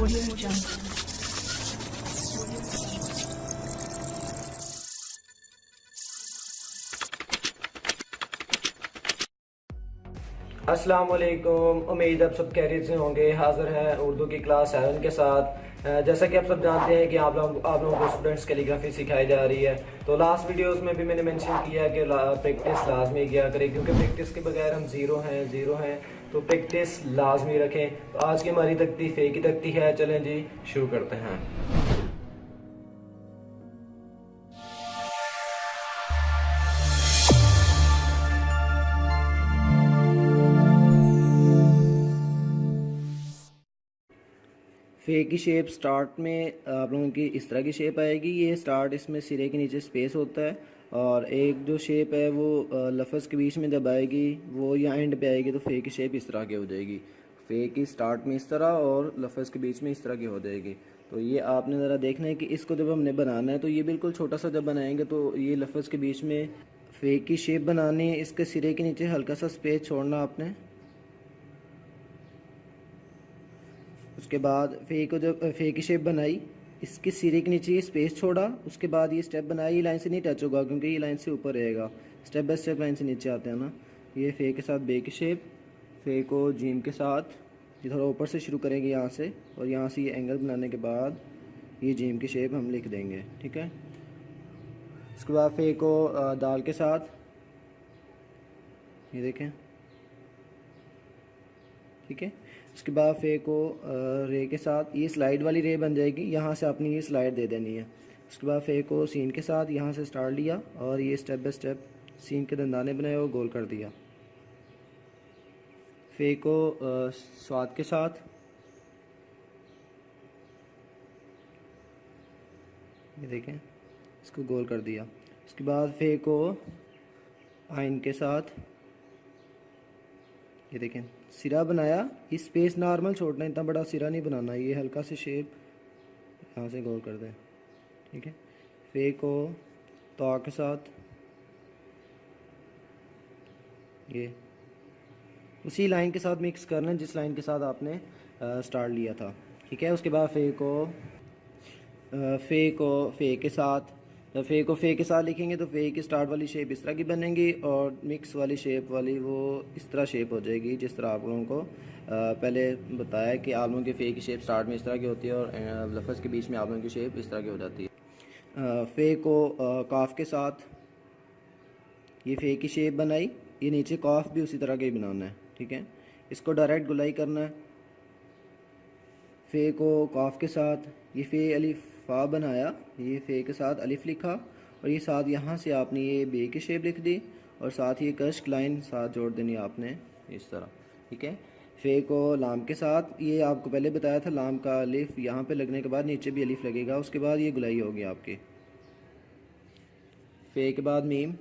Audio Jungle. अस्सलाम वालेकुम। उम्मीद आप सब खैरियत से होंगे। हाज़िर है उर्दू की क्लास 7 के साथ। जैसा कि आप सब जानते हैं कि आप लोगों को स्टूडेंट्स कैलीग्राफी सिखाई जा रही है। तो लास्ट वीडियोस में भी मैंने मेंशन किया कि प्रैक्टिस लाजमी किया करें, क्योंकि प्रैक्टिस के बगैर हम ज़ीरो हैं। तो प्रैक्टिस लाजमी रखें। तो आज की हमारी तख्ती फ़े की तख्ती है। चलें जी शुरू करते हैं। फ़े की शेप स्टार्ट में आप लोगों की इस तरह की शेप आएगी। ये स्टार्ट, इसमें सिरे के नीचे स्पेस होता है, और एक जो शेप है वो लफ्ज़ के बीच में जब आएगी वो या एंड पे आएगी तो फ़े की शेप इस तरह की हो जाएगी। फ़े की स्टार्ट में इस तरह और लफ्ज़ के बीच में इस तरह की हो जाएगी। तो ये आपने ज़रा देखना है कि इसको जब हमने बनाना है तो ये बिल्कुल छोटा सा जब बनाएंगे तो ये लफ्ज़ के बीच में फ़े की शेप बनानी है। इसके सिरे के नीचे हल्का सा स्पेस छोड़ना आपने। उसके बाद फ़े को जब फ़े की शेप बनाई, इसके सिरे के नीचे ये स्पेस छोड़ा, उसके बाद ये स्टेप बनाया। ये लाइन से नहीं टच होगा क्योंकि ये लाइन से ऊपर रहेगा। स्टेप बाय स्टेप लाइन से नीचे आते हैं ना। ये फ़े के साथ बे की शेप, फ़े को जीम के साथ ये थोड़ा ऊपर से शुरू करेंगे यहाँ से, और यहाँ से ये एंगल बनाने के बाद ये जीम की शेप हम लिख देंगे, ठीक है। उसके बाद फ़े को दाल के साथ, ये देखें, ठीक है। उसके बाद फ़े को रे के साथ, ये स्लाइड वाली रे बन जाएगी। यहाँ से आपने ये स्लाइड दे देनी है। उसके बाद फ़े को सीन के साथ यहाँ से स्टार्ट लिया और ये स्टेप बाय स्टेप सीन के दंदाने बनाए और गोल कर दिया। फ़े को स्वाद के साथ, ये देखें, इसको गोल कर दिया। उसके बाद फ़े को आइन के साथ, ये देखें, सिरा बनाया। इस स्पेस नॉर्मल छोड़ना, इतना बड़ा सिरा नहीं बनाना। ये हल्का सी शेप यहाँ से गोल कर दें, ठीक है। फ़े को तो के साथ, ये उसी लाइन के साथ मिक्स करना जिस लाइन के साथ आपने स्टार्ट लिया था, ठीक है। उसके बाद फ़े के साथ, जब फ़े को फ़े के साथ लिखेंगे तो फ़े की स्टार्ट वाली शेप इस तरह की बनेगी और मिक्स वाली शेप वाली वो इस तरह शेप हो जाएगी, जिस तरह आप लोगों को पहले बताया कि आप लोगों की फ़े की शेप स्टार्ट में इस तरह की होती है और लफ्ज़ के बीच में आप लोगों की शेप इस तरह की हो जाती है। फ़े को काफ के साथ, ये फ़े की शेप बनाई, ये नीचे काफ भी उसी तरह का ही बनाना है, ठीक है। इसको डायरेक्ट गुलाई करना है। फ़े को काफ के साथ, ये फ़े अलिफ फ़ा बनाया, ये फ़े के साथ अलिफ लिखा और ये साथ यहाँ से आपने ये बे की शेप लिख दी और साथ ये कश्क लाइन साथ जोड़ देनी आपने इस तरह, ठीक है। फ़े को लाम के साथ, ये आपको पहले बताया था, लाम का अलिफ यहाँ पे लगने के बाद नीचे भी अलिफ लगेगा। उसके बाद ये गुलाई होगी आपकी। फ़े के बाद मीम,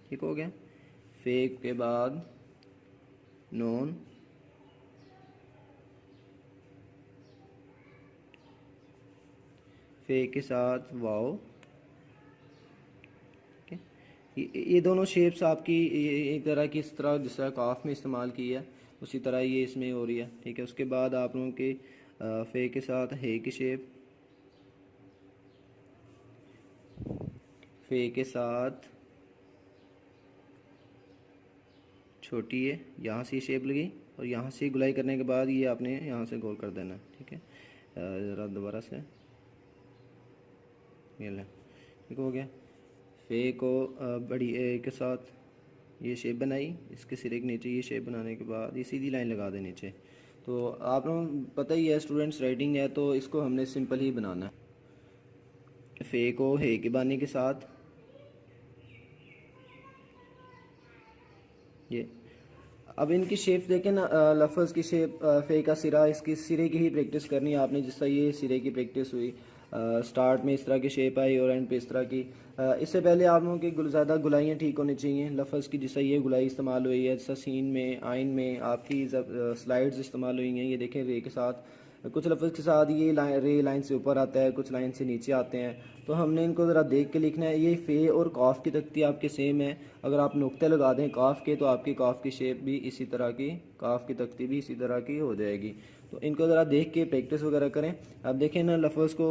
ठीक हो गया। फ़े के बाद नून, फ़े के साथ वाओ, ठीक है। ये दोनों शेप्स आपकी एक तरह की, इस तरह जिस तरह काफ में इस्तेमाल की है उसी तरह ये इसमें हो रही है, ठीक है। उसके बाद आप लोगों के फ़े के साथ हे की शेप, फ़े के साथ छोटी है, यहाँ से शेप लगी और यहाँ से गुलाई करने के बाद ये आपने यहाँ से गोल कर देना है, ठीक है। ज़रा दोबारा से, ये लें, ठीक हो गया। फ़े को बड़ी ए के साथ ये शेप बनाई, इसके सिरे के नीचे ये शेप बनाने के बाद ये सीधी लाइन लगा दें नीचे। तो आप लोगों पता ही है, स्टूडेंट्स राइटिंग है तो इसको हमने सिंपल ही बनाना है। फ़े को हे के बानी के साथ, ये अब इनकी शेप देखें ना, लफ्ज़ की शेप, फ़े का सिरा, इसकी सिरे की ही प्रैक्टिस करनी है आपने। जिस तरह ये सिरे की प्रैक्टिस हुई, स्टार्ट में इस तरह की शेप आई और एंड पे इस तरह की। इससे पहले आप लोगों की ज़्यादा गुलाइयाँ ठीक होनी चाहिए लफ्ज़ की। जिस तरह ये गुलाई इस्तेमाल हुई है, जैसा सीन में, आइन में आपकी जब स्लाइड्स इस्तेमाल हुई हैं, ये देखें रे के साथ कुछ लफ्ज़ के साथ ये रे लाइन से ऊपर आता है, कुछ लाइन से नीचे आते हैं, तो हमने इनको ज़रा देख के लिखना है। ये फ़े और काफ की तख्ती आपके सेम है। अगर आप नुक्ते लगा दें काफ के तो आपकी काफ की शेप भी इसी तरह की, काफ की तख्ती भी इसी तरह की हो जाएगी। तो इनको ज़रा देख के प्रैक्टिस वगैरह करें। अब देखें ना लफ्ज़ को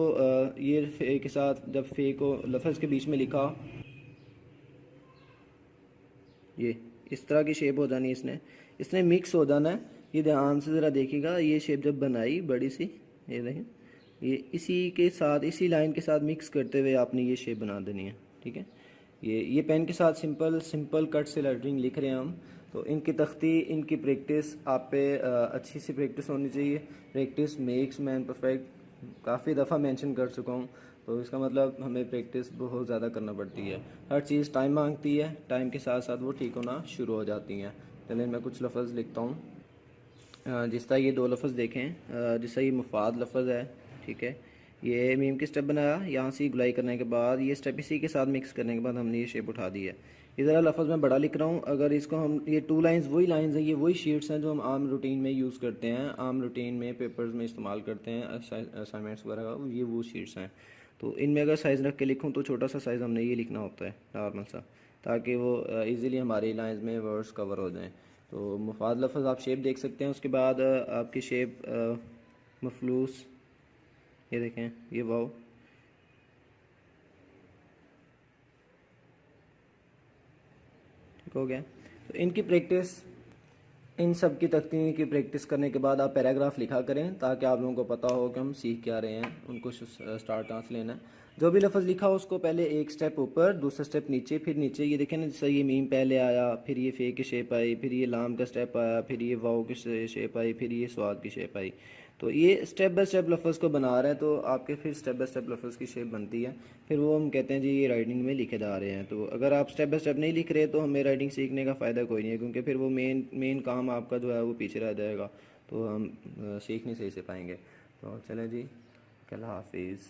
ये फ़े के साथ जब फ़े को लफ्ज़ के बीच में लिखा, ये इस तरह की शेप हो जानी, इसने इसने मिक्स हो जाना है। ये ध्यान से ज़रा देखिएगा, ये शेप जब बनाई बड़ी सी, ये देखें, ये इसी के साथ इसी लाइन के साथ मिक्स करते हुए आपने ये शेप बना देनी है। ठीक है, ये पेन के साथ सिंपल सिंपल कट से लेटरिंग लिख रहे हैं हम। तो इनकी तख्ती, इनकी प्रैक्टिस आप पे अच्छी सी प्रैक्टिस होनी चाहिए। प्रैक्टिस मेक्स मैन परफेक्ट, काफ़ी दफ़ा मेंशन कर चुका हूँ। तो इसका मतलब हमें प्रैक्टिस बहुत ज़्यादा करना पड़ती है। हर चीज़ टाइम मांगती है, टाइम के साथ साथ वो ठीक होना शुरू हो जाती हैं। चलिए मैं कुछ लफ्ज़ लिखता हूँ। जिस तरह ये दो लफ्ज़ देखें, जिस तरह ये मुफाद लफ्ज़ है, ठीक है, ये मीम की स्टेप बनाया, यहाँ से गुलाई करने के बाद ये स्टेप इसी के साथ मिक्स करने के बाद हमने ये शेप उठा दी है। ये ज़रा लफ्ज़ मैं बड़ा लिख रहा हूँ। अगर इसको हम, ये टू लाइंस वही लाइंस हैं, ये वही शीट्स हैं जो हम आम रूटीन में यूज़ करते हैं, आम रूटीन में पेपर्स में इस्तेमाल करते हैं, असाइनमेंट्स वगैरह का, ये वो शीट्स हैं। तो इनमें अगर साइज़ रख के लिखूँ तो छोटा सा साइज़ हमने ये लिखना होता है, नॉर्मल सा, ताकि वो ईज़िली हमारी लाइंस में वर्ड्स कवर हो जाएँ। तो मुफाद लफ्ज़ आप शेप देख सकते हैं। उसके बाद आपकी शेप मफलूस, ये देखें, ये वाव, ठीक हो गया। तो इनकी प्रैक्टिस, इन सब की तख्ती की प्रैक्टिस करने के बाद आप पैराग्राफ लिखा करें, ताकि आप लोगों को पता हो कि हम सीख क्या रहे हैं, उनको स्टार्ट कहाँ से लेना है। जो भी लफ्ज़ लिखा हो उसको पहले एक स्टेप ऊपर, दूसरा स्टेप नीचे, फिर नीचे। ये देखें ना, जैसे ये मीम पहले आया, फिर ये फ़े की शेप आई, फिर ये लाम का स्टेप आया, फिर ये वाव की शेप आई, फिर ये स्वाद की शेप आई। तो ये स्टेप बाय स्टेप लफ्ज़ को बना रहे हैं, तो आपके फिर स्टेप बाय स्टेप लफ्ज़ की शेप बनती है। फिर वो हम कहते हैं जी ये राइटिंग में लिखे जा रहे हैं। तो अगर आप स्टेप बाय स्टेप नहीं लिख रहे तो हमें राइटिंग सीखने का फ़ायदा कोई नहीं है, क्योंकि फिर वो मेन काम आपका जो है वो पीछे रह जाएगा, तो हम सीख नहीं सही से पाएंगे। तो चलें जी, अल्लाह हाफिज़।